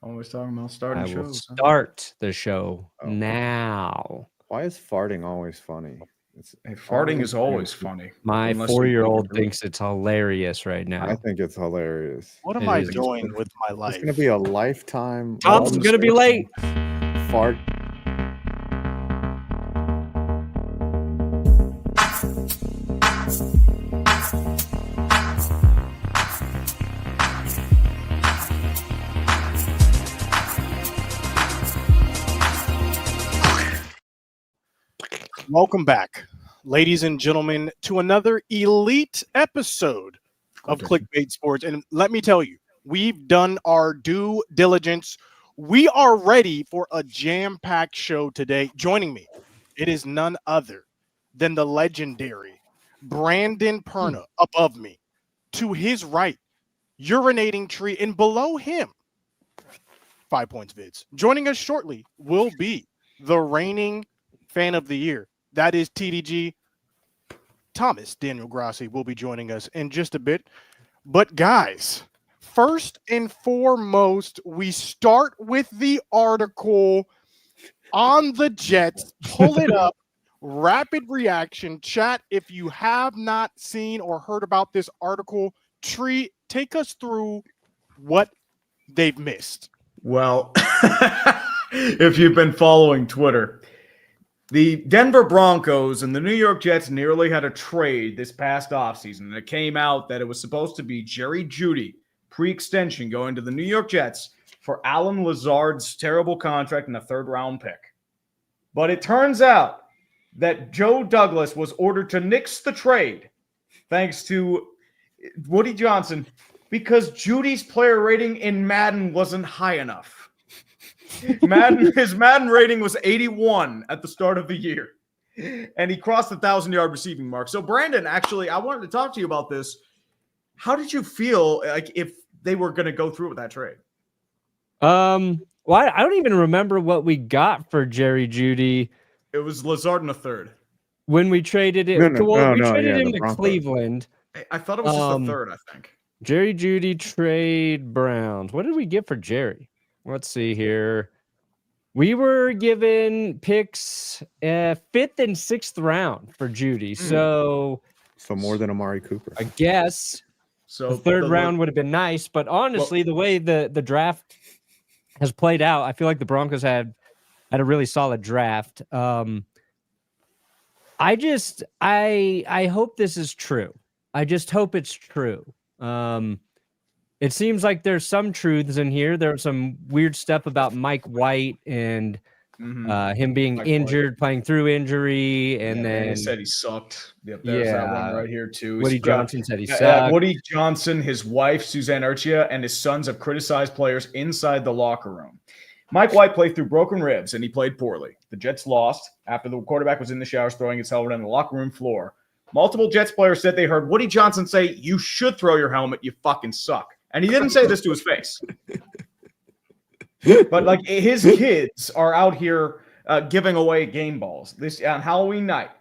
Always talking about starting I will shows. start the show now. Why is farting always funny? Farting is always funny. My unless you 4-year-old bleed through it. thinks it's hilarious right now. I think it's hilarious. What am It I is. doing with my life? It's going to be a lifetime. Tom's going to be late. Fart. Welcome back, ladies and gentlemen, to another elite episode of Clickbait Sports. And let me tell you, we've done our due diligence. We are ready for a jam-packed show today. Joining me, it is none other than the legendary Brandon Perna above me. To his right, urinating tree, and below him, 5 Points Vids. Joining us shortly will be the reigning fan of the year. That is TDG. Thomas Daniel Grassi will be joining us in just a bit. But guys, first and foremost, we start with the article on the Jets. Pull it up. Rapid reaction. Chat, if you have not seen or heard about this article, Tree, take us through what they've missed. Well, if you've been following Twitter, the Denver Broncos and the New York Jets nearly had a trade this past offseason. And it came out that it was supposed to be Jerry Jeudy, pre-extension, going to the New York Jets for Alan Lazard's terrible contract and a third-round pick. But it turns out that Joe Douglas was ordered to nix the trade thanks to Woody Johnson because Judy's player rating in Madden wasn't high enough. His Madden rating was 81 at the start of the year, and he crossed the 1,000-yard receiving mark. So, Brandon, actually, I wanted to talk to you about this. How did you feel like if they were going to go through with that trade? Well, I don't even remember what we got for Jerry Jeudy. It was Lazard in a third. When we traded it, we traded him to Cleveland. I thought it was just a third, I think. Jerry Jeudy trade Browns. What did we get for Jerry? Let's see here. We were given picks 5th and 6th round for Jeudy. So more than Amari Cooper. I guess the third round would have been nice. But honestly, the way the draft has played out, I feel like the Broncos had a really solid draft. I hope this is true. I just hope it's true. It seems like there's some truths in here. There's some weird stuff about Mike White and him being injured, playing through injury, and then he said he sucked. Yep, there's that one right here too. Woody Johnson said he sucked. Woody Johnson, his wife Suzanne Urchia, and his sons have criticized players inside the locker room. Mike White played through broken ribs, and he played poorly. The Jets lost after the quarterback was in the showers throwing his helmet on the locker room floor. Multiple Jets players said they heard Woody Johnson say, "You should throw your helmet. You fucking suck." And he didn't say this to his face. But like his kids are out here giving away game balls. This on Halloween night,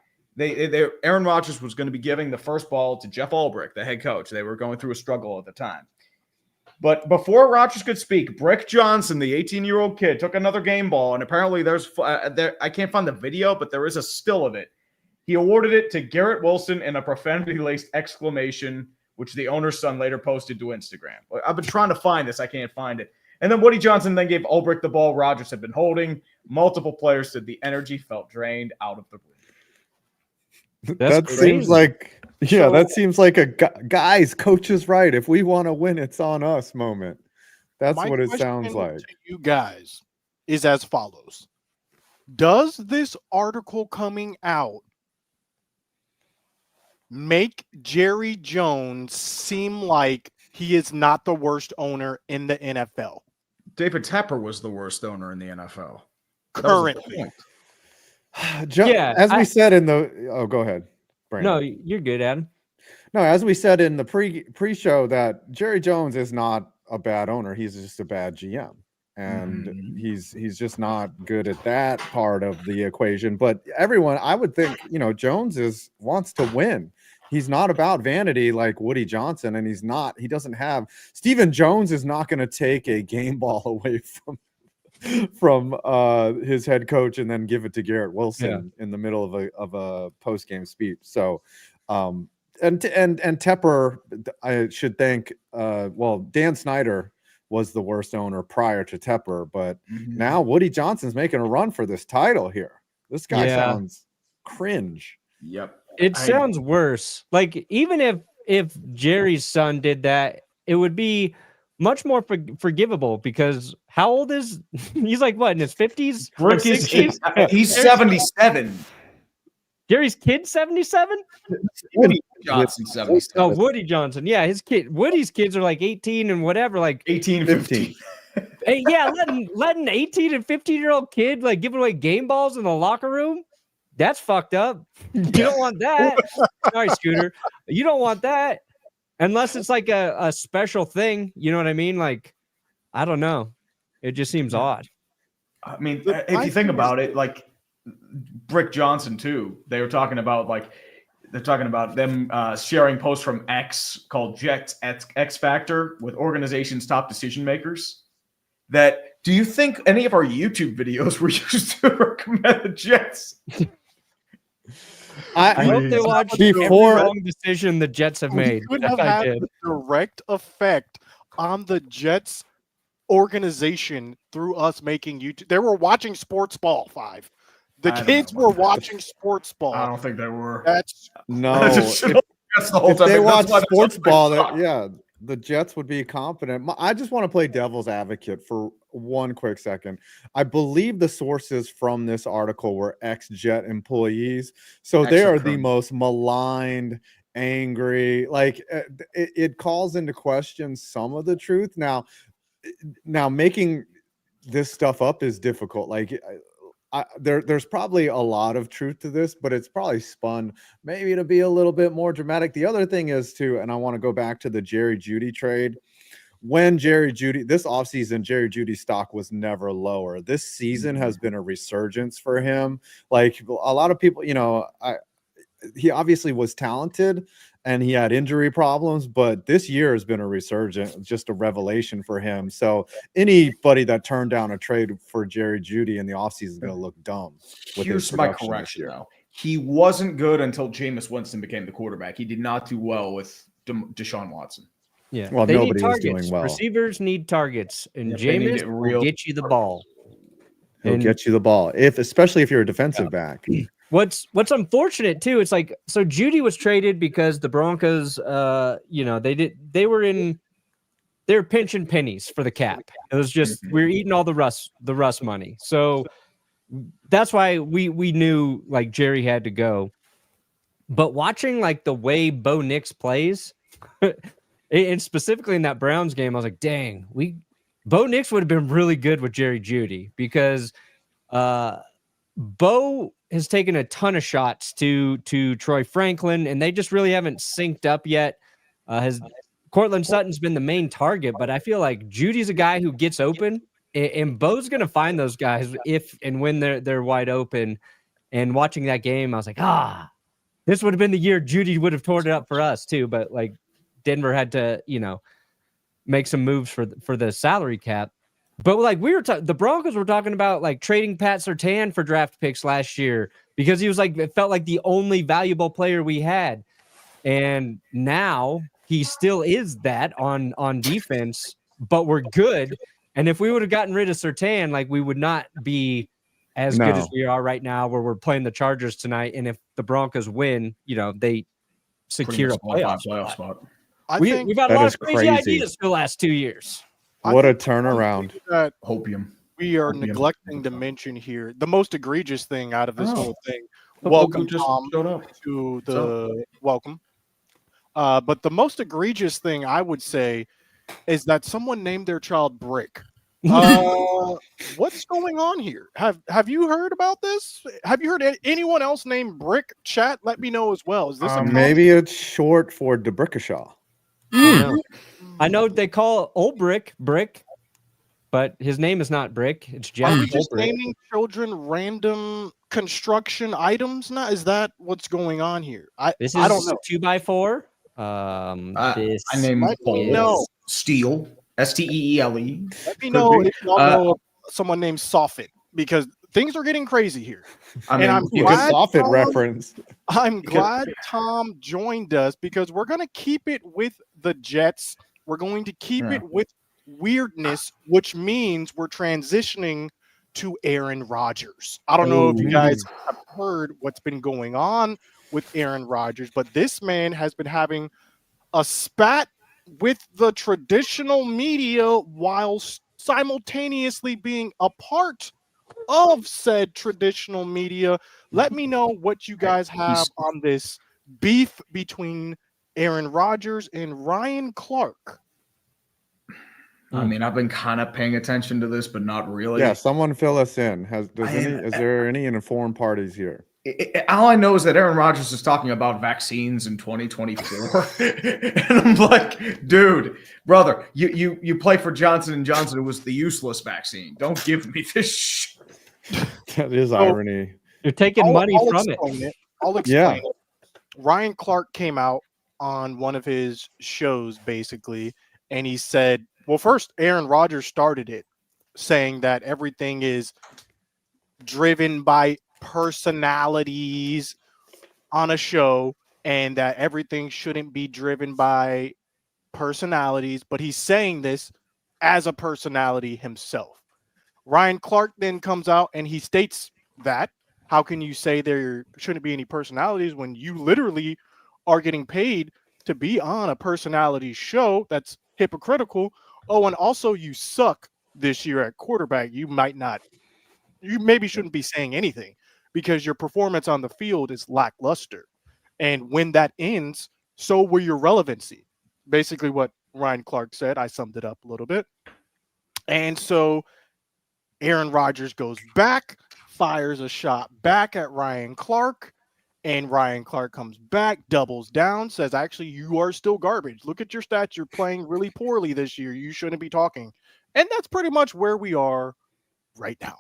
Aaron Rodgers was going to be giving the first ball to Jeff Ulbrich, the head coach. They were going through a struggle at the time. But before Rodgers could speak, Brick Johnson, the 18-year-old kid, took another game ball, and apparently I can't find the video, but there is a still of it. He awarded it to Garrett Wilson in a profanity-laced exclamation, which the owner's son later posted to Instagram. I've been trying to find this. I can't find it. And then Woody Johnson then gave Ulbrich the ball Rodgers had been holding. Multiple players said the energy felt drained out of the room. That seems like, that seems like a guys, coach is right. If we want to win, it's on us moment. That's what it sounds like. To you guys is as follows. Does this article coming out make Jerry Jones seem like he is not the worst owner in the NFL? David Tepper was the worst owner in the NFL. Currently. As we said in the go ahead, Brandon. No, you're good, Adam. No, as we said in the pre-show that Jerry Jones is not a bad owner. He's just a bad GM. And he's just not good at that part of the equation. But everyone, I would think, Jones wants to win. He's not about vanity like Woody Johnson, and he doesn't have Stephen Jones is not going to take a game ball away from his head coach and then give it to Garrett Wilson in the middle of a post game speech. So and Tepper, I should thank Dan Snyder was the worst owner prior to Tepper, but now Woody Johnson's making a run for this title here. This guy sounds cringe. Yep. It sounds worse. Like, even if Jerry's son did that, it would be much more forgivable, because how old is he's? Like, what, in his 50s? He's 77. Jerry's kid 77? Woody Johnson 77. Oh, Woody Johnson. Yeah, Woody's kids are like 18 and whatever, like 18, 15. Hey, yeah, letting 18 and 15-year-old kid like giving away game balls in the locker room. That's fucked up. You don't want that. Sorry, Scooter. You don't want that unless it's like a special thing. You know what I mean? Like, I don't know. It just seems odd. I mean, if you think about it, like Brick Johnson too. They're talking about them sharing posts from X called Jets X Factor with organizations' top decision makers. Do you think any of our YouTube videos were used to recommend the Jets? I hope they watch every wrong decision the Jets have made. Could have had a direct effect on the Jets organization through us making YouTube. They were watching Sports Ball 5. The kids were watching Sports Ball. I don't think they were. If they watch Sports Ball, the Jets would be confident. I just want to play devil's advocate for one quick second. I believe the sources from this article were ex-Jet employees. So they are the most maligned, angry. Like, it calls into question some of the truth. Now making this stuff up is difficult. Like, there's probably a lot of truth to this, but it's probably spun maybe to be a little bit more dramatic. The other thing is too, and I want to go back to the Jerry Jeudy trade. When this offseason, Jerry Jeudy stock was never lower. This season has been a resurgence for him. Like, a lot of people, he obviously was talented and he had injury problems, but this year has been a resurgence, just a revelation for him. So anybody that turned down a trade for Jerry Jeudy in the offseason is going to look dumb. Here's my correction, though. He wasn't good until Jameis Winston became the quarterback. He did not do well with Deshaun Watson. Yeah, well, nobody was doing well. Receivers need targets, and Jameis will get you the ball. He'll get you the ball, especially if you're a defensive back. What's unfortunate too, it's like, so Jeudy was traded because the Broncos, they were pinching pennies for the cap. It was just, we're eating all the Russ money. So that's why we knew like Jerry had to go. But watching like the way Bo Nix plays, and specifically in that Browns game, I was like, dang, Bo Nix would have been really good with Jerry Jeudy, because Bo has taken a ton of shots to Troy Franklin, and they just really haven't synced up yet. Cortland Sutton's been the main target, but I feel like Judy's a guy who gets open, and Bo's going to find those guys if and when they're wide open. And watching that game, I was like, this would have been the year Jeudy would have torn it up for us too. But like, Denver had to, make some moves for the salary cap. But like the Broncos were talking about like trading Pat Surtain for draft picks last year, because he was like, it felt like the only valuable player we had. And now he still is that on defense, but we're good. And if we would have gotten rid of Surtain, like, we would not be as good as we are right now, where we're playing the Chargers tonight. And if the Broncos win, they secure a playoff spot. We've had a lot of crazy ideas for the last 2 years. What a turnaround. Hopium. We are neglecting to mention here the most egregious thing out of this whole thing. Welcome, Tom, to the welcome. But the most egregious thing I would say is that someone named their child Brick. What's going on here? Have you heard about this? Have you heard anyone else named Brick? Chat, let me know as well. Is this maybe it's short for DeBrickashaw? I know they call old Brick. but his name is not Brick. It's Are Jeff we just Ulbrich. naming children random construction items now? Is that what's going on here? This I don't is know. 2x4. This I named Let me know. Steel. Steele. Let me know if y'all know someone named Soffit, because things are getting crazy here. I mean, I'm Good glad Soffit Tom- reference. I'm glad Tom joined us because we're going to keep it with the Jets. We're going to keep Yeah. it with weirdness, which means we're transitioning to Aaron Rodgers. I don't know if you guys have heard what's been going on with Aaron Rodgers, but this man has been having a spat with the traditional media while simultaneously being a part of said traditional media. Let me know what you guys have on this beef between Aaron Rodgers and Ryan Clark. I mean, I've been kind of paying attention to this, but not really. Yeah, someone fill us in. Is there any informed parties here? All I know is that Aaron Rodgers is talking about vaccines in 2024, and I'm like, dude, brother, you play for Johnson & Johnson. It was the useless vaccine. Don't give me this shit. That is irony. You're taking money from it. I'll explain it. Ryan Clark came out on one of his shows, basically, and he said, well, first, Aaron Rodgers started it, saying that everything is driven by personalities on a show and that everything shouldn't be driven by personalities, but he's saying this as a personality himself. Ryan Clark then comes out and he states that how can you say there shouldn't be any personalities when you literally are getting paid to be on a personality show? That's hypocritical. Oh, and also you suck this year at quarterback. You maybe shouldn't be saying anything because your performance on the field is lackluster. And when that ends, so will your relevancy. Basically what Ryan Clark said. I summed it up a little bit. And so Aaron Rodgers goes back, fires a shot back at Ryan Clark, and Ryan Clark comes back, doubles down, says, actually, you are still garbage. Look at your stats. You're playing really poorly this year. You shouldn't be talking. And that's pretty much where we are right now.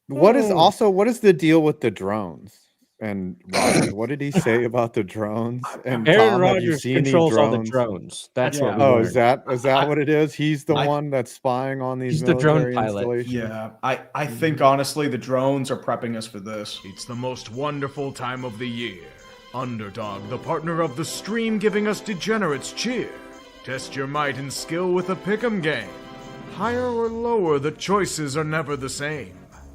What is the deal with the drones? And Rodgers, what did he say about the drones? And Aaron Tom, have you Rodgers seen any controls all the drones? drones. That's what we Oh, learned. is that what it is? He's the one that's spying on these He's the drone military pilot. installations? Yeah, I think honestly the drones are prepping us for this. It's the most wonderful time of the year. Underdog, the partner of the stream, giving us degenerates cheer. Test your might and skill with a pick'em game. Higher or lower, the choices are never the same.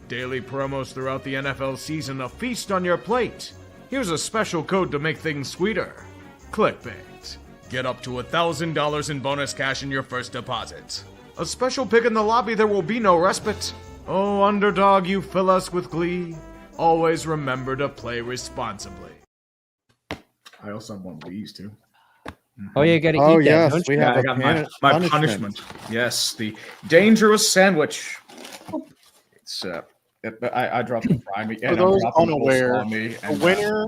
Daily promos throughout the NFL season, a feast on your plate. Here's a special code to make things sweeter. Clickbait. Get up to $1,000 in bonus cash in your first deposit. A special pick in the lobby, there will be no respite. Oh, underdog, you fill us with glee. Always remember to play responsibly. I also have one of these too. Oh, yeah, you got to eat Oh that, yes, don't we you? have I a got my punishment. Yes, the dangerous sandwich. It's I dropped the fry meat. For those unaware, the winner,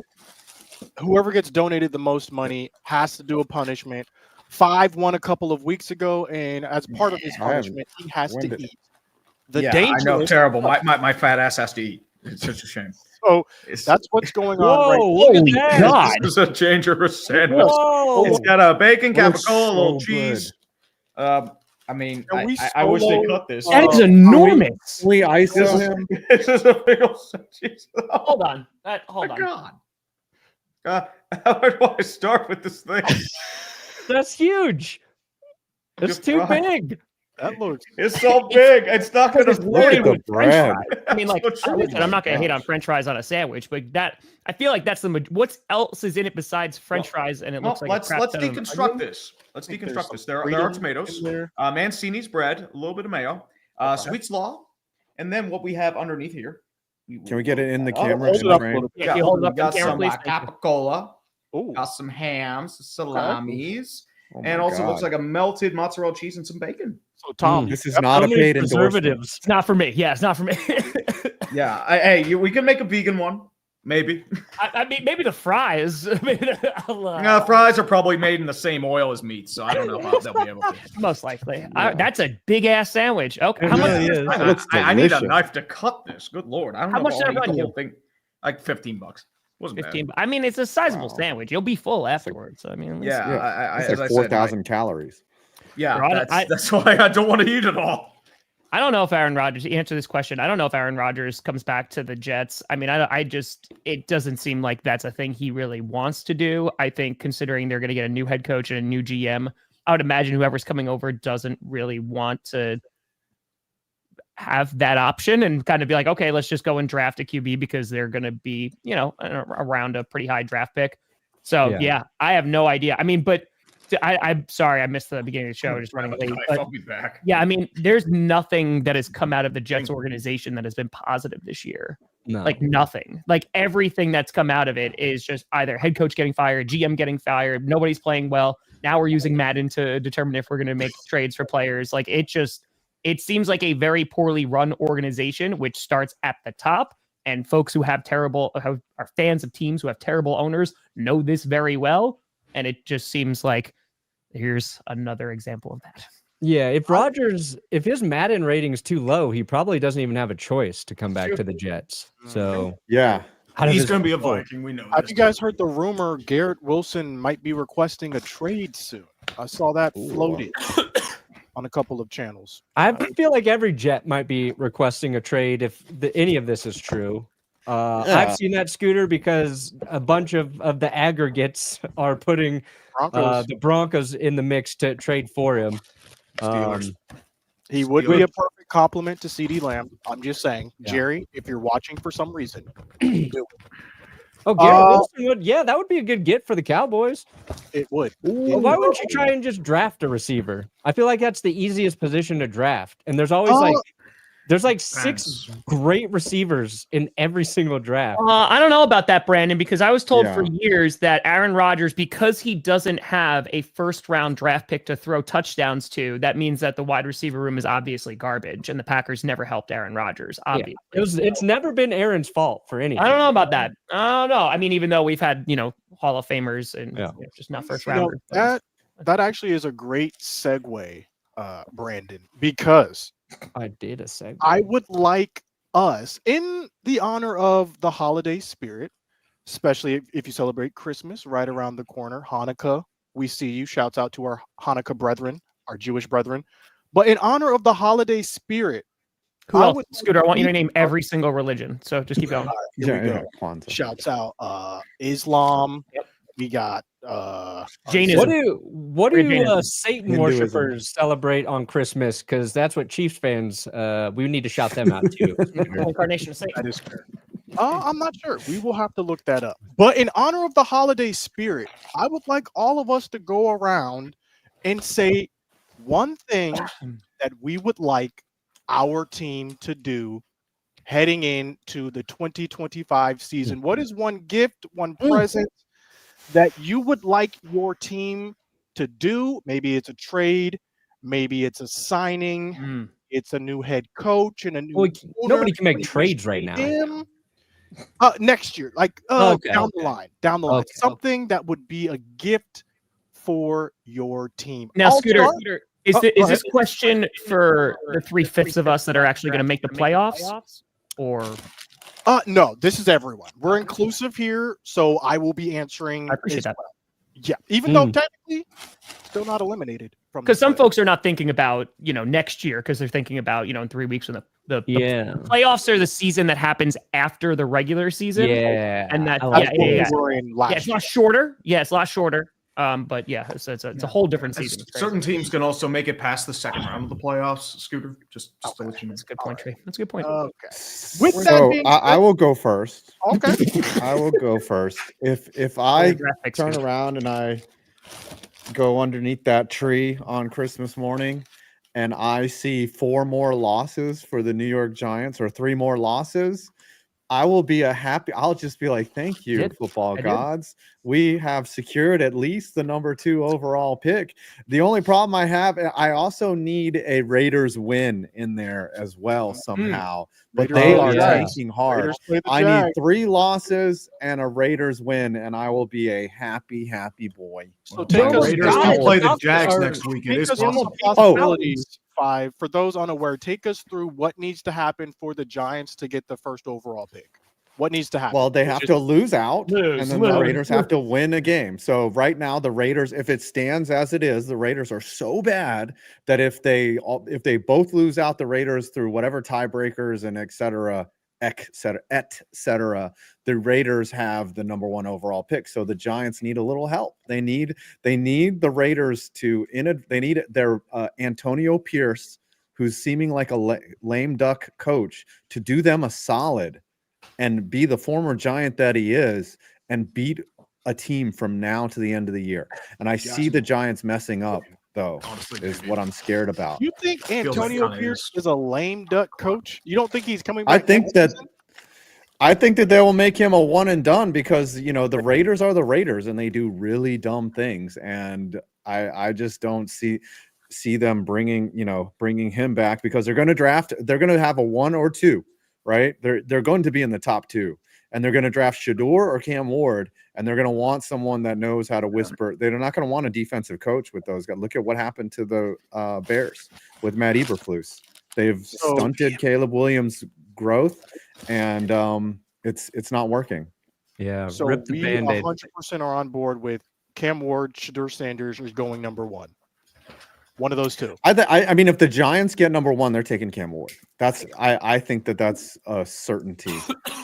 whoever gets donated the most money, has to do a punishment. 5 won a couple of weeks ago, and as part of his punishment, he has to eat. I know, terrible. My fat ass has to eat. It's such a shame. So that's what's going on right Whoa, look at that. God. This is a dangerous sandwich. Whoa. It's got a bacon, Looks capicola, a little so cheese. I mean, Can we I wish they solo- cut this. That is enormous. We ISO him. This is a big old cheese. Oh Hold on. Hold my on. God. How do I start with this thing? That's huge. It's Just too fry. big. That looks It's so big. It's not going to Look at the bread. I mean, like, That's what listen, I'm not going to hate gosh. on French fries on a sandwich, but that I feel like that's what else is in it besides French fries, and it looks like let's a crap ton of deconstruct onion? this. Let's think deconstruct there's this. some There are freedom tomatoes, in there. Mancini's bread, a little bit of mayo, sweet slaw, and then what we have underneath here. Can we get it in the Oh, camera? hold in it the up a frame? little Yeah, can you hold it up we on got camera, some please? capicola, Ooh. got some hams, salamis, Oh my and also looks God. like a melted mozzarella cheese and some bacon. So Tom, This is yep, not So a many paid endorsement. preservatives. It's not for me. Yeah, it's not for me. Yeah, hey, we can make a vegan one. Maybe. I mean, maybe the fries. Fries are probably made in the same oil as meat, so I don't know how they'll be able to. Most likely. Yeah. That's a big ass sandwich. Okay, It how much? really is. It looks I need a delicious. knife to cut this. Good Lord. I don't How know much if did I'll it eat run the you? whole thing. Like $15. Wasn't 15. bad. I mean, it's a sizable Wow. sandwich. You'll be full afterwards. I mean, at least- Yeah, It's as like I said, 4,000 calories. yeah, Bro, that's why I don't want to eat it all. I don't know if Aaron Rodgers, to answer this question, I don't know if Aaron Rodgers comes back to the Jets. I mean, it doesn't seem like that's a thing he really wants to do. I think considering they're going to get a new head coach and a new GM, I would imagine whoever's coming over doesn't really want to have that option and kind of be like, okay, let's just go and draft a QB because they're going to be, around a pretty high draft pick. So yeah, I have no idea. I mean, but I'm sorry, I missed the beginning of the show, just running late. But I'll be back. yeah, I mean, there's nothing that has come out of the Jets organization that has been positive this year. No. Like nothing. Like everything that's come out of it is just either head coach getting fired, GM getting fired, nobody's playing well. Now we're using Madden to determine if we're going to make trades for players. Like it seems like a very poorly run organization, which starts at the top. And folks who are fans of teams who have terrible owners know this very well. And it just seems like here's another example of that. Yeah, if his Madden rating is too low, he probably doesn't even have a choice to come back to the Jets. So Yeah. He's going to be a Viking. We know Have this. you guys heard the rumor Garrett Wilson might be requesting a trade soon? I saw that floated on a couple of channels. I feel like every Jet might be requesting a trade if any of this is true. I've seen that, Scooter, because a bunch of the aggregates are putting Broncos. the Broncos in the mix to trade for him. He would be a perfect complement to CeeDee Lamb. I'm just saying, Jerry, if you're watching for some reason, do it. Oh, Garrett Wilson would. Yeah, that would be a good get for the Cowboys. It would. Well, why wouldn't you try and just draft a receiver? I feel like that's the easiest position to draft, and there's always there's like 6 great receivers in every single draft. I don't know about that, Brandon, because I was told for years that Aaron Rodgers, because he doesn't have a first-round draft pick to throw touchdowns to, that means that the wide receiver room is obviously garbage, and the Packers never helped Aaron Rodgers, obviously. Yeah. It's never been Aaron's fault for anything. I don't know about that. I don't know. I mean, even though we've had, Hall of Famers and just not first-rounders. That actually is a great segue, Brandon, because I did a segue. I would like us, in the honor of the holiday spirit, especially if you celebrate Christmas right around the corner, Hanukkah, we see you. Shouts out to our Hanukkah brethren, our Jewish brethren. But in honor of the holiday spirit, who else? Scooter, I want you to name every single religion. So just keep going. Kwanzaa. Shouts out Islam. Yep. We got Jainism. What do Satan worshipers celebrate on Christmas? Because that's what Chiefs fans we need to shout them out too. Incarnation of Satan. That is fair. I'm not sure. We will have to look that up. But in honor of the holiday spirit, I would like all of us to go around and say one thing that we would like our team to do heading into the 2025 season. What is one gift, one present that you would like your team to do? Maybe it's a trade, maybe it's a signing, it's a new head coach and a new nobody can make trades right now. Next year, down the line. Okay. Something that would be a gift for your team. Now, Scooter, is this question for the 3/5 of us that are actually going to make the playoffs? Or no, this is everyone. We're inclusive here, so I will be answering. I appreciate that. Well. Yeah, even though technically still not eliminated from, because some folks are not thinking about next year, because they're thinking about in 3 weeks when the playoffs are the season that happens after the regular season. And that it's a lot shorter. Yeah, it's a lot shorter. But yeah, it's a whole different season. Certain teams can also make it past the second round of the playoffs. Scooter, just to let you know. That's a good point, Trey. That's a good point. Okay. I will go first. Okay. I will go first. If I turn around and I go underneath that tree on Christmas morning and I see 4 more losses for the New York Giants or 3 more losses, I'll just be like, thank you, football gods. We have secured at least the number 2 overall pick. The only problem I have, I also need a Raiders win in there as well somehow. But Raiders they play are the Jags. tanking hard. Raiders play the I need Jags. 3 losses and a Raiders win, and I will be a happy, happy boy. So Well, take the us Raiders through- will play the Are- Jags next week. It Take is us through possible. the possibilities, 5. For those unaware, take us through what needs to happen for the Giants to get the first overall pick. What needs to happen? Well, they have to lose out, Lose, and then lose. the Raiders have to win a game. So right now, the Raiders, if it stands as it is, the Raiders are so bad that if they both lose out, the Raiders through whatever tiebreakers and et cetera, the Raiders have the number 1 overall pick. So the Giants need a little help. They need the Raiders to they need their Antonio Pierce, who's seeming like a lame duck coach, to do them a solid and be the former Giant that he is and beat a team from now to the end of the year. And I see the Giants messing up, though, Honestly, is what I'm scared about. You think Feels like Antonio Giants. Pierce is a lame duck coach? You don't think he's coming I back? think next that season? they will make him a one and done because, the Raiders are the Raiders and they do really dumb things. And I just don't see them bringing him back because they're going to have a 1 or 2. Right, they're going to be in the top 2, and they're going to draft Shador or Cam Ward, and they're going to want someone that knows how to whisper. They're not going to want a defensive coach with those guys. Look at what happened to the Bears with Matt Eberflus. They've stunted Caleb Williams' growth, and it's not working. Yeah, So rip the we Band-Aid. 100% are on board with Cam Ward, Shador Sanders is going number 1. One of those 2. I mean, if the Giants get number 1, they're taking Cam Ward. I think that's a certainty.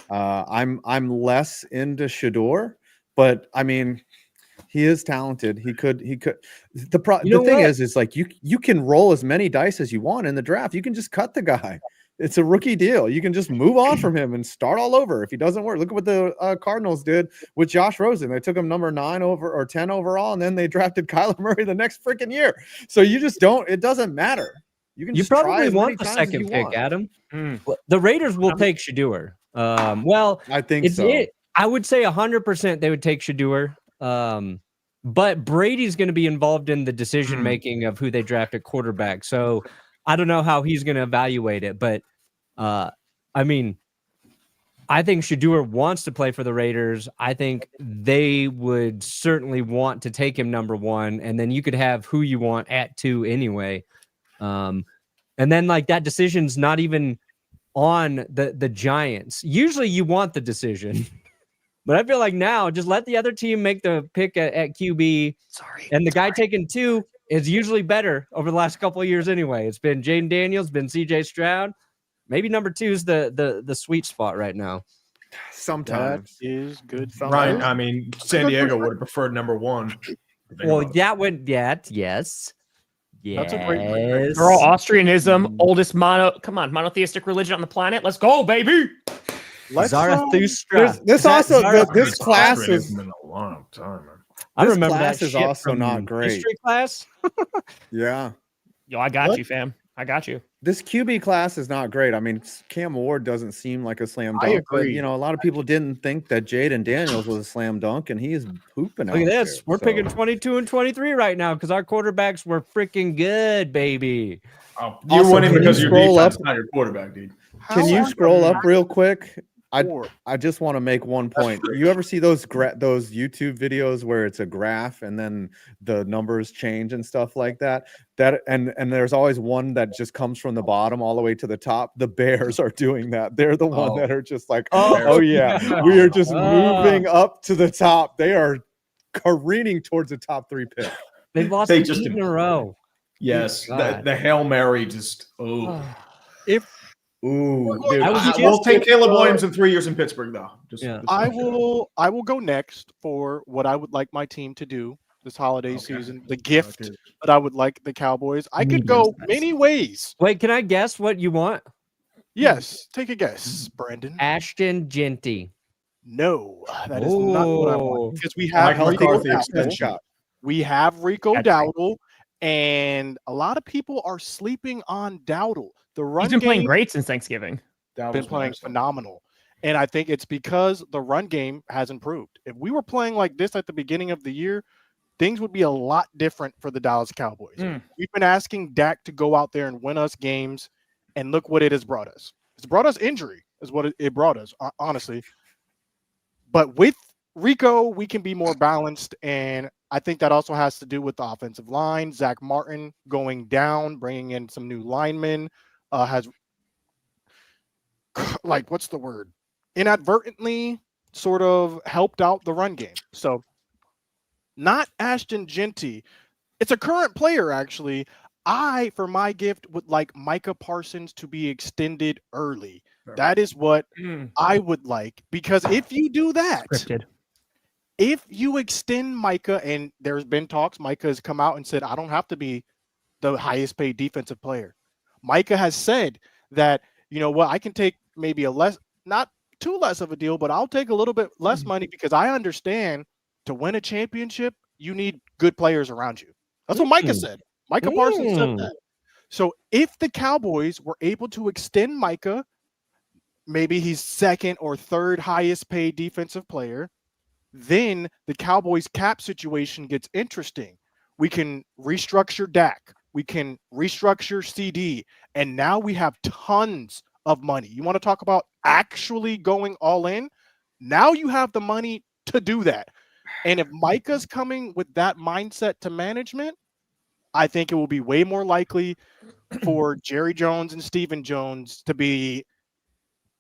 I'm less into Shador, but I mean, he is talented. He could. The thing is like you can roll as many dice as you want in the draft. You can just cut the guy. It's a rookie deal. You can just move on from him and start all over if he doesn't work. Look at what the Cardinals did with Josh Rosen. They took him number 9 or 10 overall, and then they drafted Kyler Murray the next freaking year. So you just don't. It doesn't matter. You probably want the second pick, Adam. Well, the Raiders will take Shador. Well, I think so. I would say 100% they would take Shador. But Brady's going to be involved in the decision making of who they draft at quarterback. So I don't know how he's going to evaluate it, but I mean, I think Shador wants to play for the Raiders. I think they would certainly want to take him number 1, and then you could have who you want at 2 anyway. And then like that decision's not even on the Giants. Usually you want the decision, but I feel like now just let the other team make the pick at QB. And the guy taking 2 is usually better over the last couple of years anyway. It's been Jaden Daniels, been CJ Stroud. Maybe number 2 is the sweet spot right now. Sometimes That is good. Right. I mean, San Diego would have preferred number 1. Well, that would yes. That's a great pick. Girl, Austrianism, oldest monotheistic religion on the planet. Let's go, baby. Zarathustra. this It's class Austrian is. isn't in a long time, man. I This remember class that is shit also from not great. History class. Yeah. Yo, I got What? you, fam. I got you. This QB class is not great. I mean, Cam Ward doesn't seem like a slam I dunk, but agree. a lot of people didn't think that Jaden Daniels was a slam dunk, and he is hooping out Look at this. there, We're so. picking 22 and 23 right now because our quarterbacks were freaking good, baby. Oh, you Also, winning can because you of your scroll defense, up? not your quarterback, dude. Can you scroll up real quick? Four. I just want to make one point. You ever see those YouTube videos where it's a graph and then the numbers change and stuff like that? And there's always one that just comes from the bottom all the way to the top. The Bears are doing that. They're the one that are just like, oh yeah, we are just moving up to the top. They are careening towards the top 3 pick. They've lost They 8 just in a row. Yes, God. the Hail Mary just dude. I was We'll just take Caleb Williams in 3 years in Pittsburgh, though. Yeah. I will go next for what I would like my team to do this holiday season. The gift that I would like the Cowboys. I could go many ways. Wait, can I guess what you want? Yes, take a guess, Brandon. Ashton Genty. No, that is not what I want because we have Mike Rico McCarthy Dowdle. extension. We have Rico That's right. Dowdle, and a lot of people are sleeping on Dowdle. The run He's been playing game great since Thanksgiving. been playing phenomenal. And I think it's because the run game has improved. If we were playing like this at the beginning of the year, things would be a lot different for the Dallas Cowboys. We've been asking Dak to go out there and win us games, and look what it has brought us. It's brought us injury, is what it brought us, honestly. But with Rico, we can be more balanced, and I think that also has to do with the offensive line. Zach Martin going down, bringing in some new linemen, has, like, what's the word? Inadvertently sort of helped out the run game. So not Ashton Genty. It's a current player, actually. I, for my gift, would like Micah Parsons to be extended early. That is what I would like, because if you do that, if you extend Micah, and there's been talks, Micah has come out and said, I don't have to be the highest paid defensive player. Micah has said that, you know what, I can take maybe a less, not too less of a deal, but I'll take a little bit less money because I understand to win a championship, you need good players around you. That's what Micah said. Micah Parsons said that. So if the Cowboys were able to extend Micah, maybe he's second or third highest paid defensive player, then the Cowboys cap situation gets interesting. We can restructure Dak. We can restructure CD. And now we have tons of money. You want to talk about actually going all in? Now you have the money to do that. And if Micah's coming with that mindset to management, I think it will be way more likely for Jerry Jones and Stephen Jones to be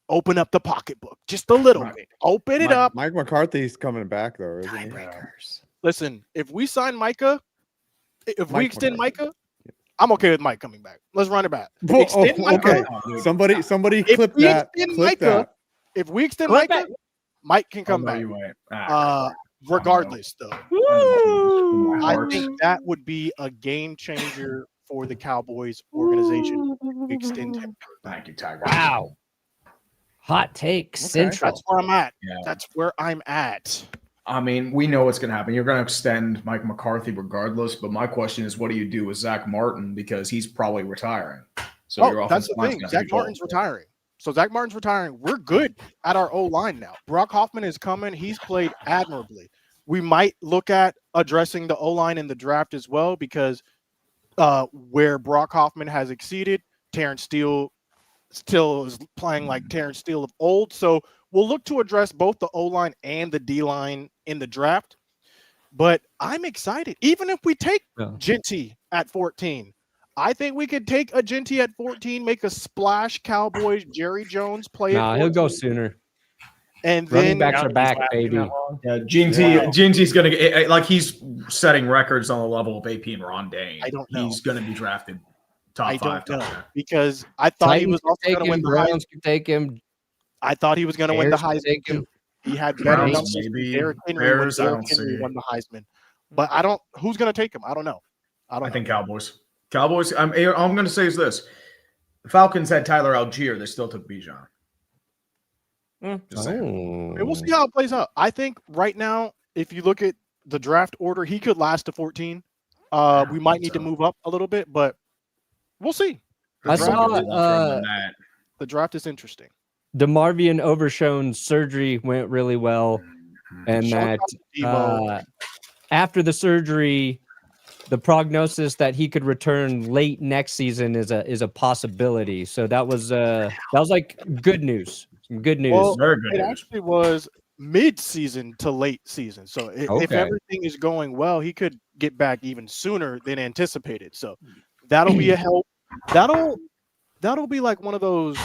open up the pocketbook just a little bit. Open it up. Mike McCarthy's coming back, though, isn't he? Listen, if we sign Micah, we extend Micah, I'm okay with Mike coming back. Let's run it back. Okay, somebody clip that. If we extend Micah, Mike can come back. Regardless, though, I think that would be a game changer for the Cowboys organization. We extend him. Thank you, Tiger. Wow. Hot take central. That's where I'm at. Yeah. That's where I'm at. I mean, we know what's going to happen. You're going to extend Mike McCarthy regardless. But my question is, what do you do with Zach Martin, because he's probably retiring? So that's the thing. Zach Martin's retiring. So Zach Martin's retiring. We're good at our O-line now. Brock Hoffman is coming. He's played admirably. We might look at addressing the O-line in the draft as well, because where Brock Hoffman has exceeded, Terrence Steele still is playing like Terrence Steele of old. So we'll look to address both the O-line and the D-line in the draft. But I'm excited. Even if we take Genty at 14, I think we could take a Genty at 14, make a splash. Cowboys, Jerry Jones play. Nah, he'll go sooner. And running then backs are back, baby. Yeah, Genty's going to like, he's setting records on the level of AP and Rondane. I don't know. He's going to be drafted top 5. Don't know, because I thought he was also going to win the Browns could take him. I thought he was going to win the Heisman. He had better numbers than Derrick Henry when Derrick Henry won the Heisman. But I don't. Who's going to take him? I don't know. I think Cowboys. Cowboys. I'm going to say is this: the Falcons had Tyler Algier. They still took Bijan. We'll see how it plays out. I think right now, if you look at the draft order, he could last to 14. We might need to move up a little bit, but we'll see. The draft is interesting. DeMarvion Overshown's surgery went really well, and that after the surgery, the prognosis that he could return late next season is a possibility. So that was like good news. Some good news. Well, it actually was mid-season to late season. So if everything is going well, he could get back even sooner than anticipated. So that'll be a help. That'll be like one of those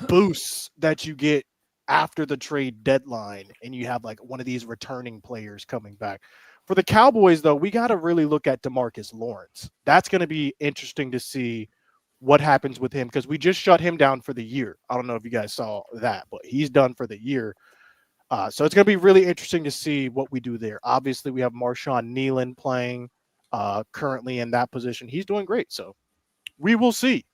boosts that you get after the trade deadline, and you have like one of these returning players coming back. For the Cowboys, though, we got to really look at DeMarcus Lawrence. That's going to be interesting to see what happens with him, because we just shut him down for the year. I don't know if you guys saw that, but he's done for the year. So it's going to be really interesting to see what we do there. Obviously, we have Marshawn Nealon playing currently in that position. He's doing great. So we will see.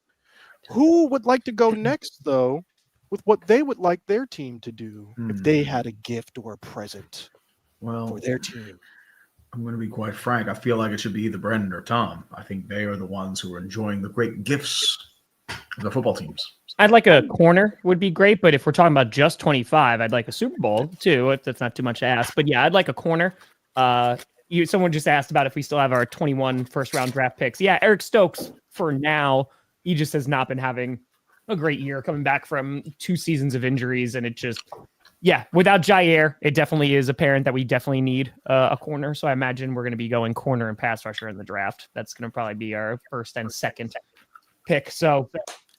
Who would like to go next, though, with what they would like their team to do if they had a gift or a present for their team? I'm going to be quite frank. I feel like it should be either Brendan or Tom. I think they are the ones who are enjoying the great gifts of the football teams. I'd like a corner would be great, but if we're talking about just 25, I'd like a Super Bowl too. If that's not too much to ask, but yeah, I'd like a corner. Someone just asked about if we still have our 21 first round draft picks. Yeah, Eric Stokes for now. He just has not been having a great year coming back from 2 seasons of injuries, and it just without Jair, it definitely is apparent that we definitely need a corner. So I imagine we're going to be going corner and pass rusher in the draft. That's going to probably be our first and second pick. So.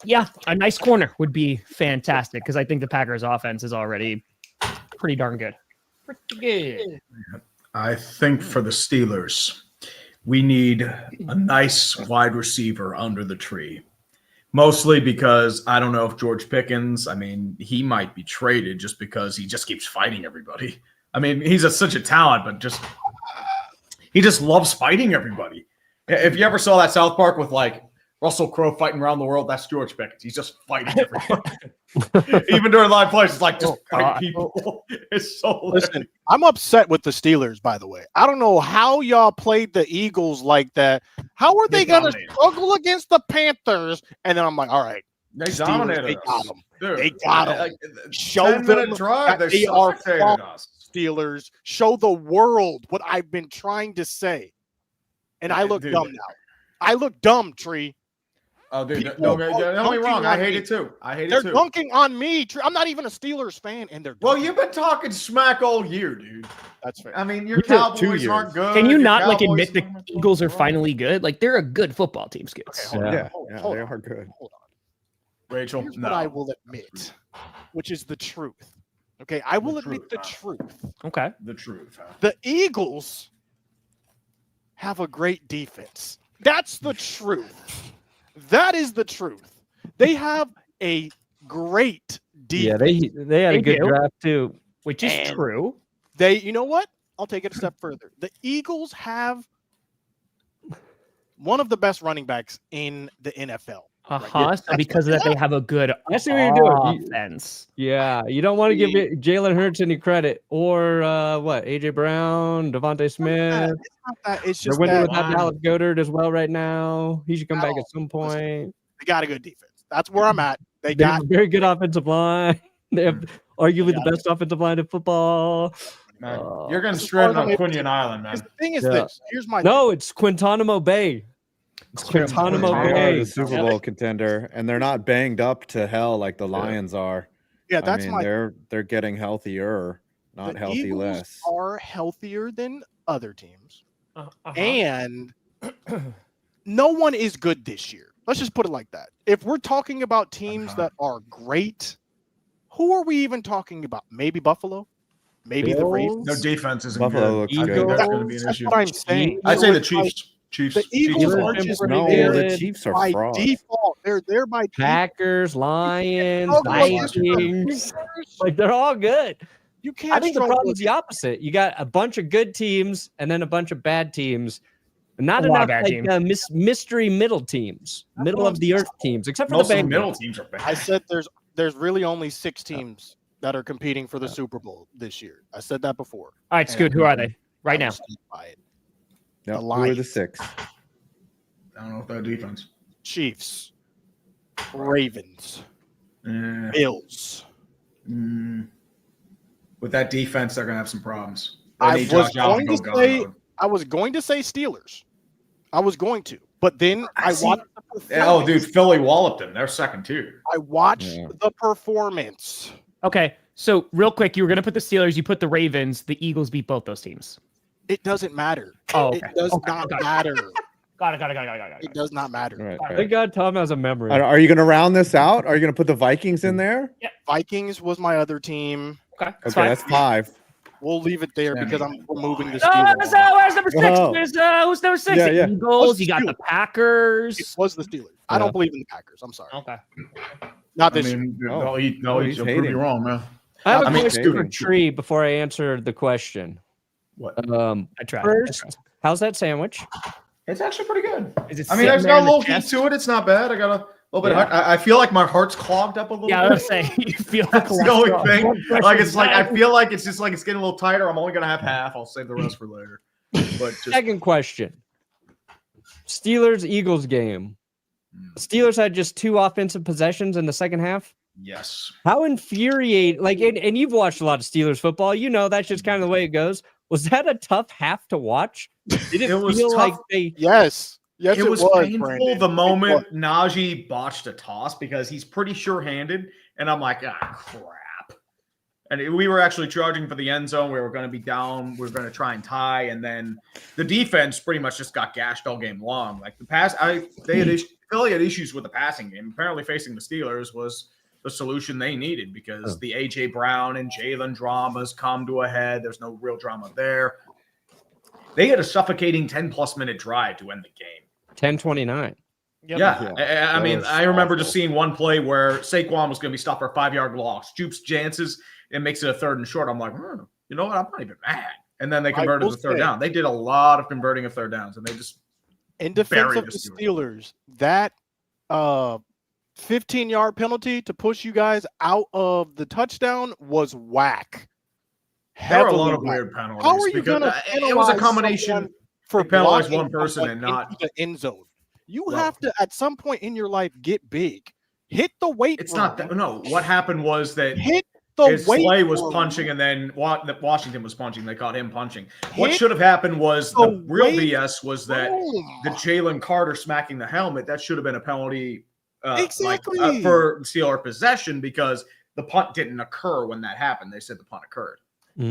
Yeah, a nice corner would be fantastic because I think the Packers' offense is already pretty darn good. Pretty good. I think for the Steelers, we need a nice wide receiver under the tree. Mostly because I don't know if George Pickens, he might be traded just because he just keeps fighting everybody. He's such a talent, but he just loves fighting everybody. If you ever saw that South Park with Russell Crowe fighting around the world, that's George Pickens. He's just fighting everyone. Even during live plays, it's just fight people. It's so listen, I'm upset with the Steelers, by the way. I don't know how y'all played the Eagles like that. How are they going to struggle against the Panthers? And then I'm like, all right. They dominated They got us. them. Dude, They got them. Show them drive, that they are us. Steelers. Show the world what I've been trying to say. And I look dumb now. I look dumb, Tree. Oh, dude, don't get me wrong. I hate it too. They're dunking on me. I'm not even a Steelers fan, and they're dunking. Well, you've been talking smack all year, dude. That's fair. Your Cowboys aren't good. Can you not admit the Eagles are finally good? They're a good football team, Scoots. Okay, they are good. Hold on. Rachel, here's what I will admit, which is the truth. Okay, I will admit the truth. Okay. The truth. Huh? The Eagles have a great defense. That's the truth. That is the truth. They have a great defense. Yeah, they had a good draft too, which is true. You know what? I'll take it a step further. The Eagles have one of the best running backs in the NFL. So because of that, they have a good I see what you're doing. Offense. Yeah, you don't want to give Jalen Hurts any credit or AJ Brown, Devontae Smith. It's They're just winning that without Dallas Goedert as well right now. He should come back at some point. They got a good defense. That's where I'm at. They They have got a very good offensive line. They have arguably the best offensive line in football. Man, you're getting stranded on Quinion Island, man. The thing is this. Here's my it's Guantanamo Bay. It's Guantanamo They are Bay. the Super Bowl contender, and they're not banged up to hell like the Lions are. Yeah, that's they're getting healthier, not the healthy Eagles less. are healthier than other teams. And no one is good this year. Let's just put it like that. If we're talking about teams that are great, who are we even talking about? Maybe Buffalo? Maybe the Ravens? No defense isn't Buffalo good. looks good. That's going to be an That's issue. what I'm saying. I'd say the Chiefs. The Eagles are just the Chiefs are by fraud. default. They're there by Packers, Lions, Vikings. Vikings. They're all good. You can't. I think the problem is the opposite. You got a bunch of good teams and then a bunch of bad teams. Not enough mystery middle teams, middle of the earth teams, except for Most the of the Bengals. middle teams are bad. I said there's really only 6 teams that are competing for the Super Bowl this year. I said that before. All right, Scoot, who are they right now? Yep, who are the 6? I don't know if that defense. Chiefs, Ravens, Yeah. Bills. With that defense, they're going to have some problems. I was going to say Steelers. I was going to, but then I watched. Oh, dude, Philly walloped them. They're second tier. I watched the performance. Okay, so real quick, you were going to put the Steelers, you put the Ravens, the Eagles beat both those teams. It doesn't matter. Oh, okay. It does not matter. Got it. It does not matter. Right. Thank God Tom has a memory. Are you going to round this out? Are you going to put the Vikings in there? Yeah. Vikings was my other team. Okay, That's 5. We'll leave it there because I'm removing the Oh, Steelers. where's number 6? Whoa. Who's number 6? Yeah, yeah. Eagles. You got the Packers. It was the Steelers. I don't believe in the Packers. I'm sorry. Okay. Not this year. he's You'll prove hating. you wrong, man. I have a I mean, question for stupid. Tree before I answer the question. What? I tried. First, how's that sandwich? It's actually pretty good. Is it There's sitting got a there in the little heat chest? to it. It's not bad. I got a little bit. I feel like my heart's clogged up a little Yeah, I bit. was going to say, you feel That's the only cholesterol. thing. Blood pressure's I bad. feel like it's just like it's getting a little tighter. I'm only gonna have half. I'll save the rest for later. But just Second question. Steelers Eagles game. Steelers had just 2 offensive possessions in the second half. Yes. How infuriating! Like, and you've watched a lot of Steelers football. You know that's just kind of the way it goes. Was that a tough half to watch? Did it was feel tough. like they? Yes, it was painful Brandon. the moment Najee botched a toss because he's pretty sure-handed, and I'm like, crap. And we were actually charging for the end zone. We were going to be down. We were going to try and tie, and then the defense pretty much just got gashed all game long. Like the pass, Philly had issues with the passing game. Apparently, facing the Steelers was the solution they needed because the A.J. Brown and Jalen dramas come to a head. There's no real drama there. They had a suffocating 10-plus minute drive to end the game. 10:29. Yep. Yeah. I mean, I remember just seeing one play where Saquon was going to be stopped for a 5-yard loss. Jupes Jances, it makes it a 3rd and short. I'm like, you know what? I'm not even mad. And then they converted the 3rd down. They did a lot of converting of 3rd downs, and they just in defense of the Steelers, that 15-yard penalty to push you guys out of the touchdown was whack. There are a lot of weird penalties. How are you going to it was a combination for penalize one person and not the end zone? You have to, at some point in your life, get big. Hit the weight. It's not that. No, what happened was that hit the weight. Slay was punching, and then Washington was punching. They caught him punching. What should have happened was the real BS was that the Jalen Carter smacking the helmet. That should have been a penalty for Steeler possession because the punt didn't occur when that happened. They said the punt occurred.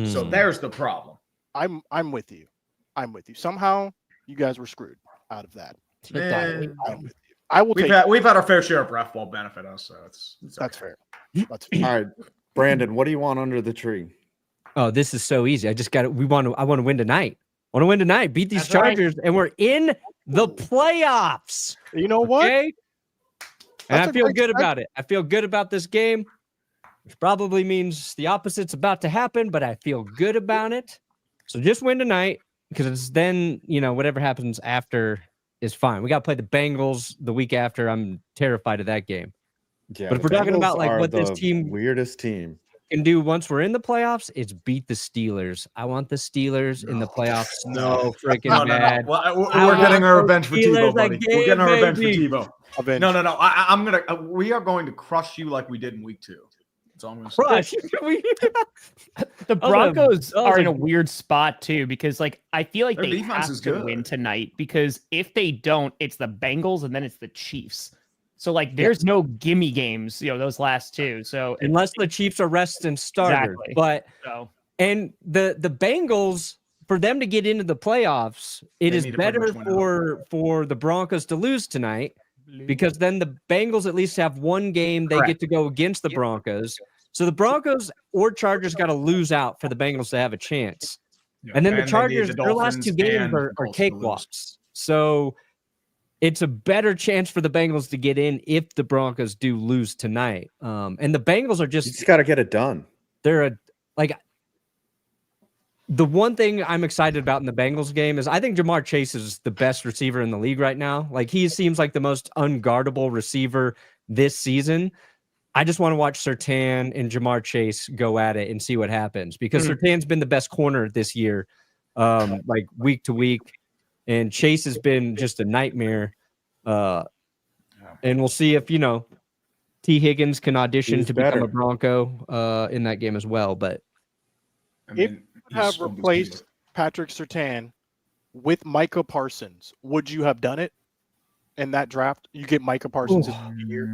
So there's the problem. I'm with you. Somehow you guys were screwed out of that. I'm with you. I will we've had our fair share of ref ball benefit us, so that's fair. That's fair. All right, Brandon, what do you want under the tree? Oh, this is so easy. I want to win tonight. I want to win tonight. Beat these Chargers, and we're in the playoffs. You know what? Okay? And I feel good about it. I feel good about this game, which probably means the opposite's about to happen, but I feel good about it. So just win tonight because then, whatever happens after is fine. We got to play the Bengals the week after. I'm terrified of that game. Yeah, but if we're talking about like what this team weirdest team can do once we're in the playoffs, it's beat the Steelers. I want the Steelers in the playoffs. No freaking bad. Well, we're getting our revenge for Tebow, buddy. We're getting our revenge for Tebow. No. We are going to crush you like we did in week 2. That's all I'm going to say. The Broncos are in a weird spot too because I feel like they have to win tonight because if they don't, it's the Bengals and then it's the Chiefs. So there's no gimme games, those last 2. So unless the Chiefs are rest and starters, but and the Bengals for them to get into the playoffs, it is better for the Broncos to lose tonight. Because then the Bengals at least have one game they get to go against the Broncos. So the Broncos or Chargers got to lose out for the Bengals to have a chance. And then the Chargers, their last 2 games are cakewalks. So it's a better chance for the Bengals to get in if the Broncos do lose tonight. And the Bengals are just got to get it done. They're the one thing I'm excited about in the Bengals game is I think Jamar Chase is the best receiver in the league right now. He seems like the most unguardable receiver this season. I just want to watch Surtain and Jamar Chase go at it and see what happens because Surtain's been the best corner this year, week to week, and Chase has been just a nightmare. And we'll see if T. Higgins can audition to become a Bronco in that game as well. But have replaced Patrick Surtain with Micah Parsons, would you have done it in that draft? You get Micah Parsons in the year.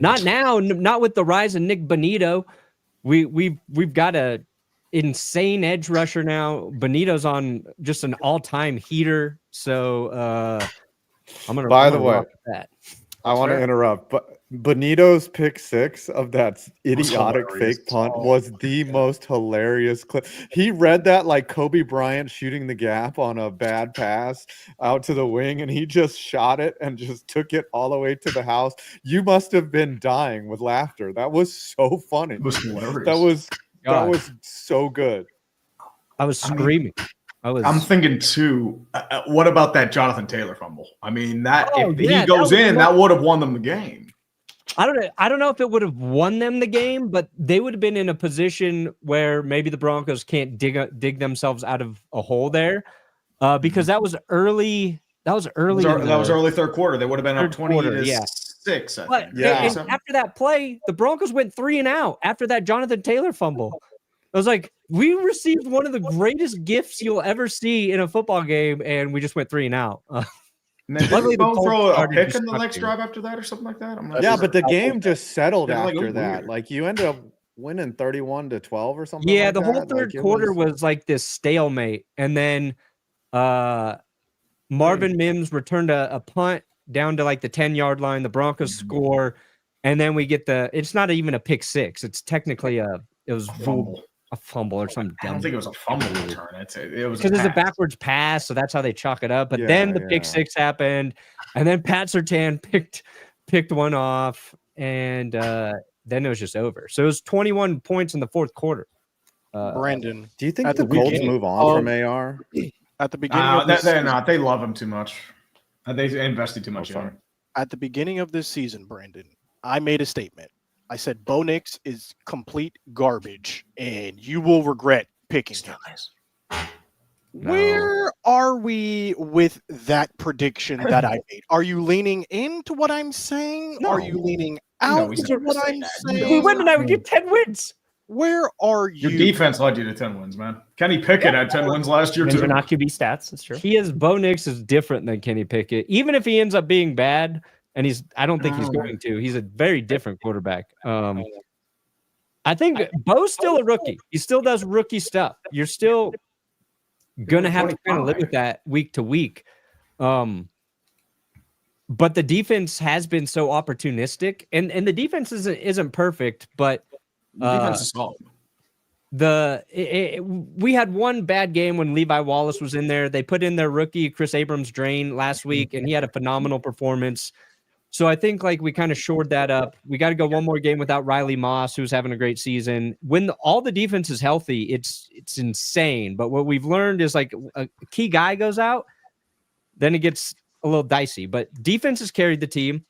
Not now, not with the rise of Nick Bonito. We've got a insane edge rusher now. Bonito's on just an all-time heater. So I'm gonna. By the way, that. I want to interrupt, but Bonito's pick 6 of that idiotic fake punt was the most hilarious clip. He read that like Kobe Bryant shooting the gap on a bad pass out to the wing, and he just shot it and just took it all the way to the house. You must have been dying with laughter. That was so funny. It was hilarious. That was so good. I was screaming. I'm thinking too. What about that Jonathan Taylor fumble? I mean, if he goes in, that would have won them the game. I don't know if it would have won them the game, but they would have been in a position where maybe the Broncos can't dig themselves out of a hole there, because that was early That was early. That was early third quarter. They would have been up Third 20 quarter, to yeah. 6. I But think. Yeah. and after that play, the Broncos went 3-and-out after that Jonathan Taylor fumble. I was like, we received one of the greatest gifts you'll ever see in a football game, and we just went 3-and-out. And then Luckily, didn't the Bo Colts throw a started pick in the next destructing. drive after that or something like that? I'm not Yeah, sure. but the game just settled Yeah, like, it after was that. weird. Like you ended up winning 31-12 or something. Yeah, like the whole that. third Like, it quarter was like this stalemate, and then Marvin Mims returned a punt down to like the 10-yard line. The Broncos score, and then we get it's not even a pick six. It's technically a fumble or something. I don't think it was a fumble return. It was because it's a backwards pass, so that's how they chalk it up. But then the pick six happened, and then Pat Surtain picked one off, and then it was just over. So it was 21 points in the fourth quarter. Brandon, do you think at the the Colts beginning move on from of- AR? at the beginning of this they're season, not. They love him too much. They invested too much in him. at the beginning of this season, Brandon, I made a statement. I said Bo Nix is complete garbage, and you will regret picking him. No. Where are we with that prediction that I made? Are you leaning into what I'm saying? No. Are you leaning No, out he's to never what saying I'm that. saying? We win tonight. We get 10 wins. Where are you? Your defense led you to 10 wins, man. Kenny Pickett had 10 wins last year, Wins too. are not QB stats. That's true. Bo Nix is different than Kenny Pickett. Even if he ends up being bad, and I don't think he's going to. He's a very different quarterback. I think Bo's still a rookie. He still does rookie stuff. You're still gonna have to kind of live with that week to week. But the defense has been so opportunistic, and the defense isn't perfect, but Defense is solid. we had one bad game when Levi Wallace was in there. They put in their rookie Chris Abrams-Drain last week, and he had a phenomenal performance. So I think like we kind of shored that up. We got to go one more game without Riley Moss, who's having a great season. When all the defense is healthy, it's insane. But what we've learned is like a key guy goes out, then it gets a little dicey. But defense has carried the team.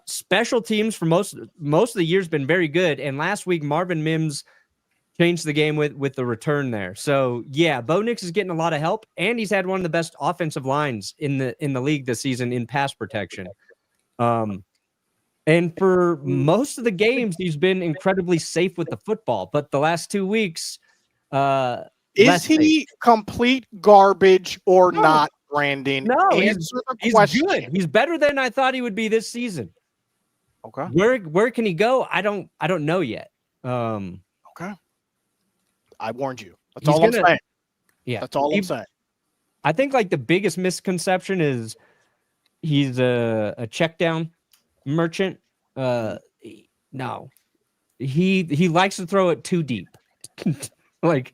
Special teams for most of the year's been very good. And last week, Marvin Mims changed the game with the return there. So yeah, Bo Nix is getting a lot of help, and he's had one of the best offensive lines in the league this season in pass protection. And for most of the games, he's been incredibly safe with the football. But the last 2 weeks, is he complete garbage or not, Brandon? No, Answer the he's question. good. He's better than I thought he would be this season. Okay. Where can he go? I don't know yet. Okay. I warned you. That's He's all I'm gonna- saying. Yeah, That's all I'm saying. I think like the biggest misconception is he's a check down merchant. No, he likes to throw it too deep. Like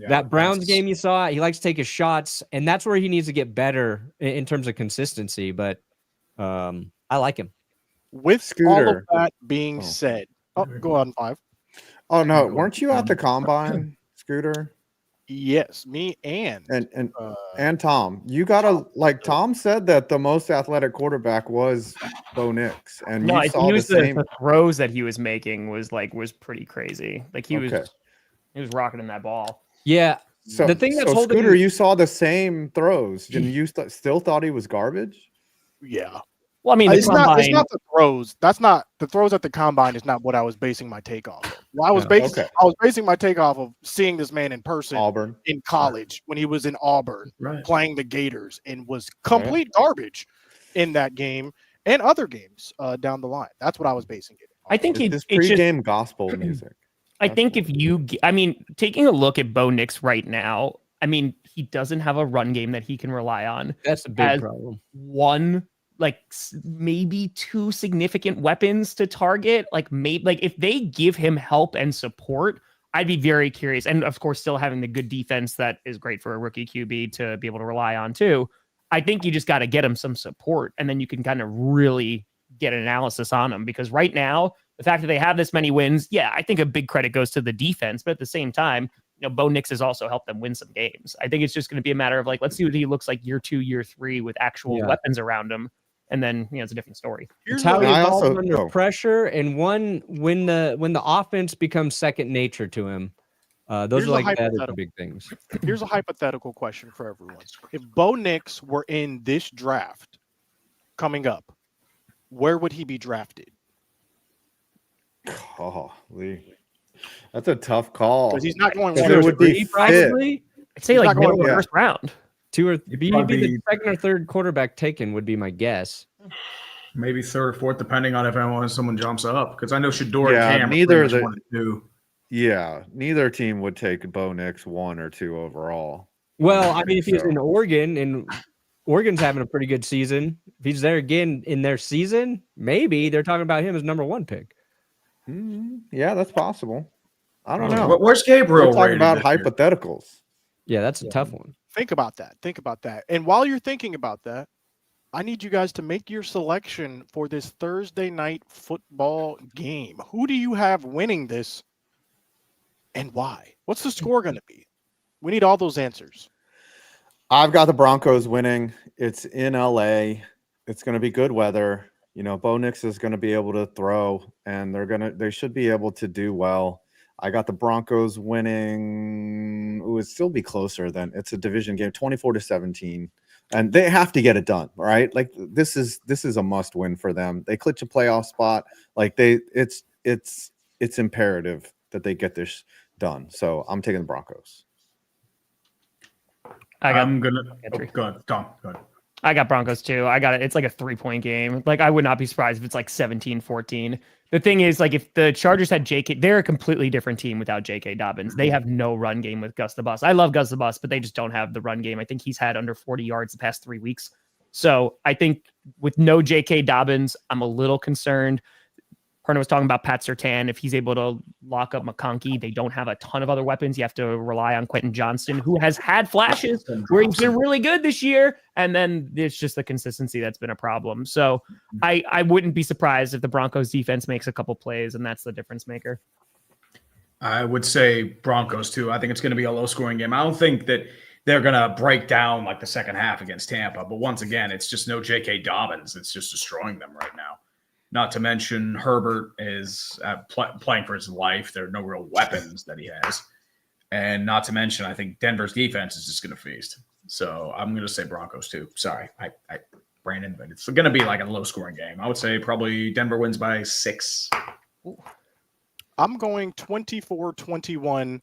that Browns game you saw, he likes to take his shots, and that's where he needs to get better in terms of consistency. But I like him. With all of Scooter. that being said, go on, 5. Oh no, weren't you at the combine, Scooter? Yes, me and Tom. You gotta like Tom said that the most athletic quarterback was Bo Nix, and No, you I saw think it the was same. the throws that he was making was pretty crazy. Like he was rocketing that ball. Yeah, So the thing that's holding Scooter, you saw the same throws, and you still thought he was garbage. yeah. Well, I mean, It's not combine- the throws. That's not the throws at the combine. Is not what I was basing my take off of. Well, I was basing my take off of seeing this man in person Auburn. in college when he was in Auburn Right. playing the Gators and was complete garbage in that game and other games down the line. That's what I was basing it on. I think This it's just pregame gospel music. I think if you, taking a look at Bo Nix right now, I mean, he doesn't have a run game that he can rely on. that's a big problem. One, maybe 2 significant weapons to target. If they give him help and support, I'd be very curious. And of course, still having the good defense that is great for a rookie QB to be able to rely on too. I think you just got to get him some support, and then you can kind of really get an analysis on him. Because right now, the fact that they have this many wins, I think a big credit goes to the defense. But at the same time, Bo Nix has also helped them win some games. I think it's just going to be a matter of let's see what he looks like year 2, year 3 with actual weapons around him. And then, it's a different story. It's how he I evolves also- under pressure, and when the offense becomes second nature to him, Those Here's are a like the other hypothetical. big things. Here's a hypothetical question for everyone. If Bo Nix were in this draft coming up, where would he be drafted? Golly. That's a tough call. Because he's not going Because one it or would three. be fit. Probably I'd say He's like not going middle of yeah. first round. two or he'd be the Probably- second or third quarterback taken would be my guess. Maybe third or fourth, depending on if someone jumps up. Because I know Shador Yeah, and Cam are neither pretty the- much 1 and 2. Yeah, neither team would take Bo Nix 1 or 2 overall. Well, I mean, if he's So- in Oregon and Oregon's having a pretty good season, if he's there again in their season, maybe they're talking about him as number 1 pick. Yeah, that's possible. I don't know. Where's Gabriel? We're talking rated about this year? hypotheticals. Yeah, that's a tough one. Think about that. Think about that. And while you're thinking about that, I need you guys to make your selection for this Thursday night football game. Who do you have winning this and why? What's the score going to be? We need all those answers. I've got the Broncos winning. It's in LA. It's going to be good weather. You know, Bo Nix is going to be able to throw, and they should be able to do well. I got the Broncos winning. It would still be closer than it's a division game, 24-17. And they have to get it done, right? Like this is a must win for them. They clinch a playoff spot. Like it's imperative that they get this done. So I'm taking the Broncos. I'm gonna. Entry. Go ahead, Tom. Go ahead. I got Broncos too. I got it. It's like a 3-point game. Like I would not be surprised if it's like 17-14. The thing is, like, if the Chargers had JK, they're a completely different team without JK Dobbins. They have no run game with Gus the Bus. I love Gus the Bus, but they just don't have the run game. I think he's had under 40 yards the past 3 weeks. So I think with no JK Dobbins, I'm a little concerned. Perna was talking about Pat Surtain. If he's able to lock up McConkey, they don't have a ton of other weapons. You have to rely on Quentin Johnston, who has had flashes where he's been really good this year. And then it's just the consistency that's been a problem. So I wouldn't be surprised if the Broncos defense makes a couple plays, and that's the difference maker. I would say Broncos too. I think it's going to be a low-scoring game. I don't think that they're going to break down like the second half against Tampa. But once again, it's just no J.K. Dobbins. It's just destroying them right now. Not to mention Herbert is playing for his life. There are no real weapons that he has. And not to mention, I think Denver's defense is just going to feast. So I'm going to say Broncos too. Sorry, Brandon, but it's going to be like a low-scoring game. I would say probably Denver wins by 6. I'm going 24-21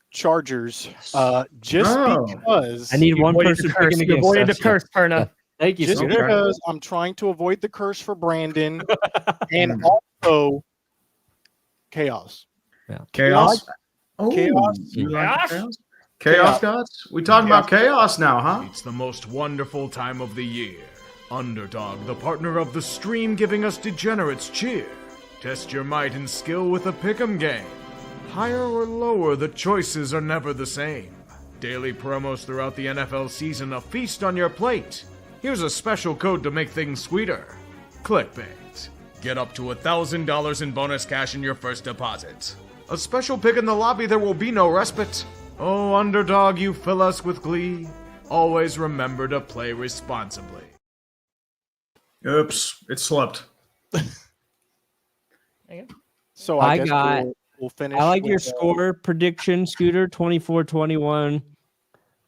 Chargers. Because I need one person picking You avoided the against us. curse, Perna. Thank you, just sir. because I'm trying to avoid the curse for Brandon and also chaos. Chaos? Oh, Chaos. you like Chaos? Chaos gods? We talking about chaos now, huh? It's the most wonderful time of the year. Underdog, the partner of the stream, giving us degenerates cheer. Test your might and skill with a pick'em game. Higher or lower, the choices are never the same. Daily promos throughout the NFL season, a feast on your plate. Here's a special code to make things sweeter. Clickbait. Get up to $1,000 in bonus cash in your first deposit. A special pick in the lobby, there will be no respite. Oh, underdog, you fill us with glee. Always remember to play responsibly. Oops, it slipped. So I I guess got- we'll finish. I like your with, score prediction, Scooter, 24-21.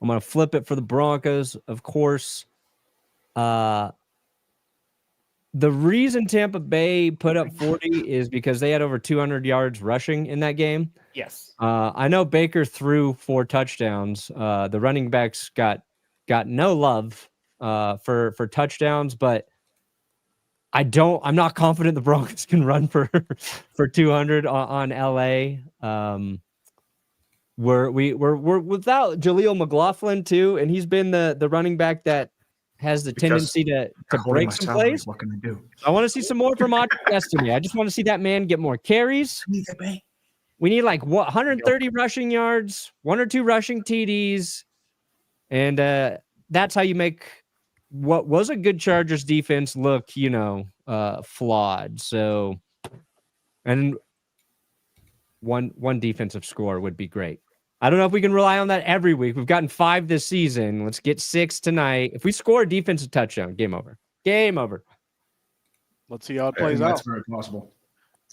I'm going to flip it for the Broncos, of course. The reason Tampa Bay put up 40 is because they had over 200 yards rushing in that game. Yes. I know Baker threw 4 touchdowns. The running backs got no love for touchdowns, but I'm not confident the Broncos can run for 200 on LA. We're without Jaleel McLaughlin too, and he's been the running back that has the tendency to break some plays. What can I do? I want to see some more from Audrey Destiny. I just want to see that man get more carries. We need like 130 rushing yards, 1 or 2 rushing TDs, and that's how you make what was a good Chargers defense look, flawed. So, and one defensive score would be great. I don't know if we can rely on that every week. We've gotten 5 this season. Let's get 6 tonight. If we score a defensive touchdown, game over. Game over. let's see how it plays out. That's very possible.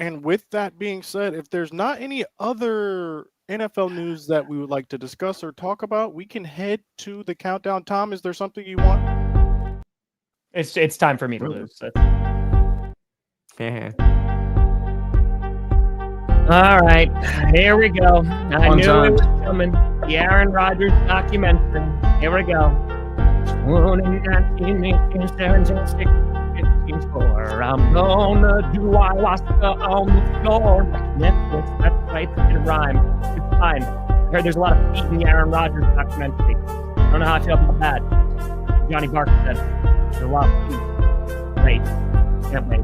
And with that being said, if there's not any other NFL news that we would like to discuss or talk about, we can head to the countdown. Tom, is there something you want? It's time for me to lose. So. All right, here we go. I knew it was coming. The Aaron Rodgers documentary. Here we go. Born in 1984, I'm gonna do ayahuasca on the floor. Netflix, that's right, it rhyme. It's fine. I heard there's a lot of feet in the Aaron Rodgers documentary. I don't know how I feel about that. Johnny Barker said there's a lot of feet. Wait, can't wait.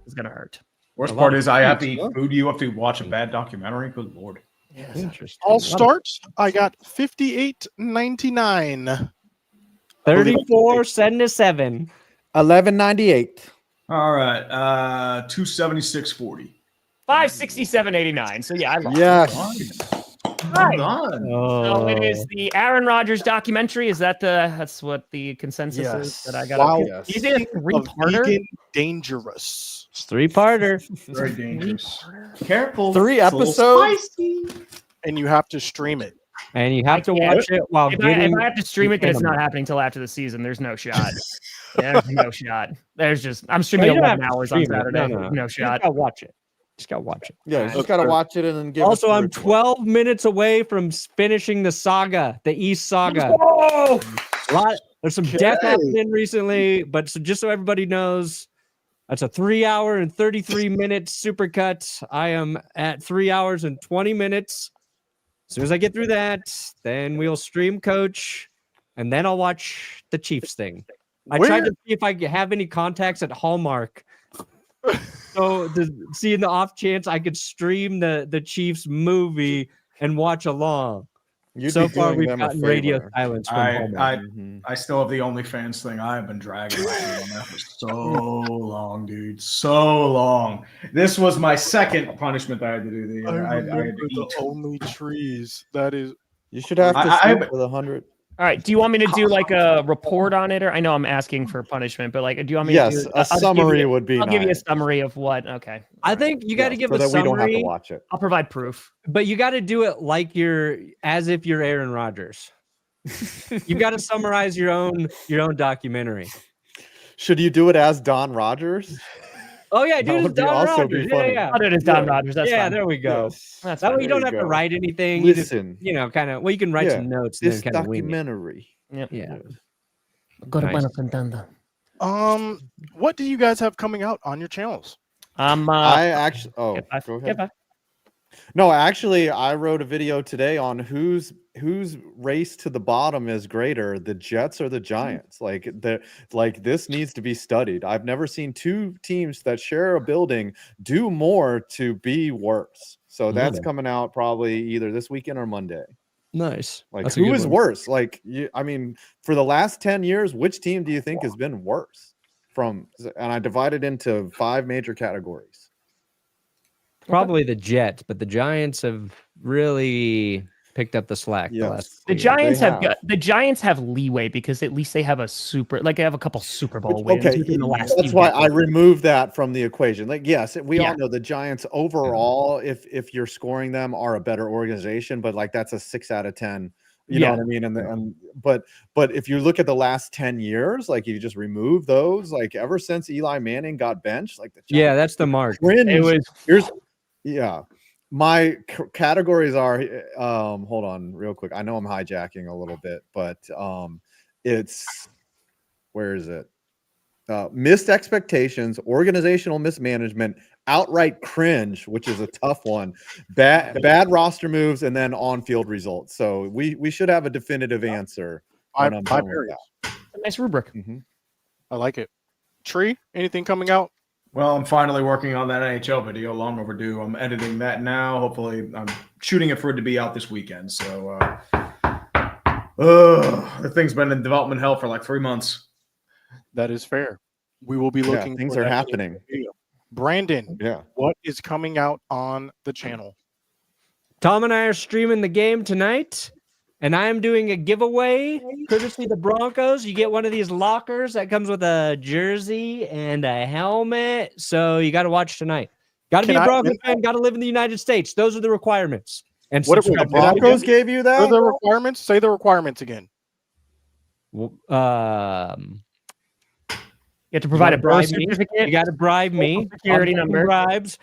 It's gonna hurt. Worst part is I have to eat food. You have to watch a bad documentary. Good Lord. Yes. Interesting. I'll start. I got 58.99. 34.77. 11.98. All right. 276.40. 567.89. So yeah, I lost. Yes. Right. Done. So it is the Aaron Rodgers documentary. Is that's what the consensus is that I got? Wow. Yes. Is it a three-parter? Vegan dangerous. It's 3-parter. Very dangerous. Careful. 3 It's a little episodes? spicy. And you have to stream it. And you have to Yeah. watch it while If getting. I have to stream it, then it's not animal. happening till after the season. There's no shot. There's no shot. I'm streaming No, you don't 11 have to hours on stream it. Saturday. No. No You shot. just gotta watch it. Just gotta watch it. Yeah, you just gotta watch it and then give. Also, us the I'm report. 12 minutes away from finishing the saga, the East Saga. Oh! There's some death happening recently, but just so everybody knows, that's a 3 hour and 33 minute supercut. I am at 3 hours and 20 minutes. As soon as I get through that, then we'll stream coach, and then I'll watch the Chiefs thing. I tried to see if I have any contacts at Hallmark. So to see in the off chance I could stream the Chiefs movie and watch along. You'd So be far, doing we've them a gotten radio favor. silence from I Hallmark. I still have the OnlyFans thing. I have been dragging my feet on that for so long, dude. So long. This was my second punishment that I had to do. I had to eat. only trees. That is. You should have to I- sleep with 100. All right. Do you want me to do like a report on it, or I know I'm asking for punishment, but like, do you want me to Yes, do? a summary would be I'll give you a nice. summary of what. Okay. I think you got to give so a that we don't have to summary, watch it. I'll provide proof. but you got to do it like as if you're Aaron Rodgers. You got to summarize your own documentary. Should you do it as Don Rodgers? Oh yeah, That dude, it's would be Don also be Rodgers. funny. Yeah, I'll do it as Don Rodgers. That's yeah. fine. There we go. Yes. That's That way fine. you don't There have you to go. write anything. You just, Listen, kind of. Well, you can write Yeah, some notes and this then kind of wing it. documentary. Yep. Yeah. Go to Nice. Bueno Contender. What do you guys have coming out on your channels? I actually. Oh, Get by. go ahead. Get by. No, actually, I wrote a video today on whose race to the bottom is greater, the Jets or the Giants. Like this needs to be studied. I've never seen two teams that share a building do more to be worse. So that's Yeah. coming out probably either this weekend or Monday. Nice. Like That's a who good is one. worse? Like I mean, for the last 10 years, which team do you think has been worse? And I divided into 5 major categories. Probably the Jets, but the Giants have really picked up the slack. The last The few years. Giants They have got, the Giants have leeway because at least they have they have a couple Super Bowl Which- wins within the last. That's few why I decades. removed that from the equation. Like, yes, we Yeah. all know the Giants overall, if you're scoring them, are a better organization, but like that's a 6 out of 10. You know Yeah. what I mean? But if you look at the last 10 years, like you just remove those, like ever since Eli Manning got benched, like the Yeah, that's the mark. It was my categories are hold on real quick. I know I'm hijacking a little bit, but it's where is it? Missed expectations, organizational mismanagement, outright cringe, which is a tough one, bad roster moves, and then on-field results. So we should have a definitive answer. when I'm done with areas. a nice rubric. that. I like it. Tree, anything coming out? Well, I'm finally working on that NHL video. Long overdue. I'm editing that now. Hopefully, I'm shooting it for it to be out this weekend. So, the thing's been in development hell for like 3 months. That is fair. We will be looking. Things for are that happening. video. Brandon, Yeah. what is coming out on the channel? Tom and I are streaming the game tonight, and I am doing a giveaway courtesy of the Broncos. You get one of these lockers that comes with a jersey and a helmet. So you got to watch tonight. Got to be Can a I Broncos win fan. Got to live in the United States. Those are the requirements. And What if The subscribe. Broncos gave you What that? are the requirements? Say the requirements again. You You have to provide a gotta birth bribe me. certificate. You got to bribe me. Social security I'm taking number. bribes.